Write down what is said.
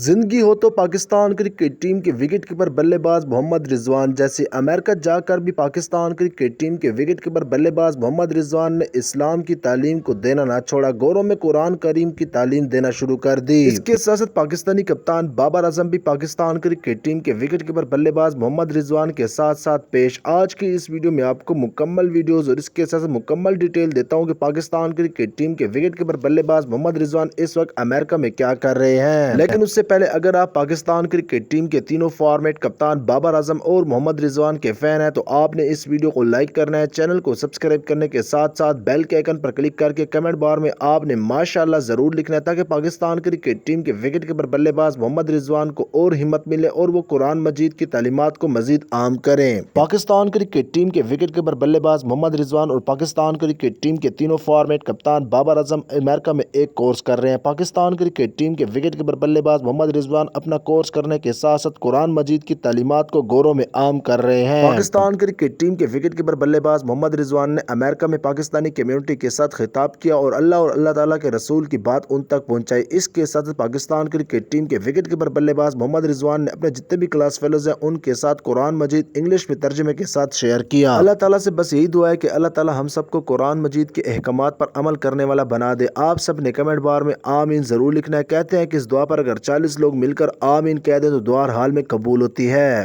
زندگی ہو تو Pakistan cricket team کے وکٹ کیپر بلے باز محمد رضوان جیسے امریکہ جا کر بھی پاکستان کرکٹ ٹیم کے وکٹ کیپر بلے باز محمد رضوان نے اسلام کی تعلیم کو دینا نہ چھوڑا، گوروں میں قرآن کریم کی تعلیم دینا شروع کر دی۔ اس کے ساتھ ساتھ پاکستانی کپتان بابر اعظم بھی پاکستان کرکٹ ٹیم کے وکٹ کیپر بلے باز محمد رضوان کے ساتھ ساتھ پیش۔ آج کی اس ویڈیو میں آپ کو مکمل ویڈیوز اور اس کے ساتھ مکمل ڈیٹیل دیتا ہوں کہ پاکستان کرکٹ ٹیم کے وکٹ کیپر بلے باز محمد رضوان اس وقت امریکہ میں کیا کر رہے ہیں، لیکن اس سے پہلے اگر آپ پاکستان کرکٹ ٹیم کے تینوں فارمیٹ کپتان بابر اعظم اور محمد رضوان کے فین ہیں تو آپ نے اس ویڈیو کو لائک کرنا ہے، چینل کو سبسکرائب کرنے کے ساتھ ساتھ بیل کے آئیکن پر کلک کر کے کمنٹ بار میں آپ نے ماشاءاللہ ضرور لکھنا ہے تاکہ پاکستان کرکٹ ٹیم کے وکٹ کیپر بلے باز محمد رضوان کو اور ہمت ملے اور وہ قرآن مجید کی تعلیمات کو مزید عام کریں۔ پاکستان کرکٹ ٹیم کے وکٹ کیپر بلے باز محمد رضوان اور پاکستان کرکٹ ٹیم کے تینوں فارمیٹ کپتان بابر اعظم امریکہ میں ایک کورس کر رہے ہیں۔ پاکستان کرکٹ ٹیم کے وکٹ کیپر بلے باز محمد رضوان اپنا کورس کرنے کے ساتھ ساتھ قرآن مجید کی تعلیمات کو گوروں میں عام کر رہے ہیں۔ پاکستان کرکٹ ٹیم کے وکٹ کیپر بلے باز محمد رضوان نے امریکہ میں پاکستانی کمیونٹی کے ساتھ خطاب کیا اور اللہ تعالیٰ کے رسول کی بات ان تک پہنچائی۔ اس کے ساتھ پاکستان کرکٹ ٹیم کے وکٹ کیپر بلے باز محمد رضوان نے اپنے جتنے بھی کلاس فیلوز ہیں ان کے ساتھ قرآن مجید انگلش میں ترجمے کے ساتھ شیئر کیا۔ اللہ تعالیٰ سے بس یہی دعا ہے کہ اللہ تعالیٰ ہم سب کو قرآن مجید کے احکامات پر عمل کرنے والا بنا دے۔ آپ سب نے کمنٹ بار میں آمین ضرور لکھنا ہے۔ کہتے ہیں کہ اس دعا پر اگر 40 لوگ مل کر آمین کہہ دیں تو دعا ہر حال میں قبول ہوتی ہے۔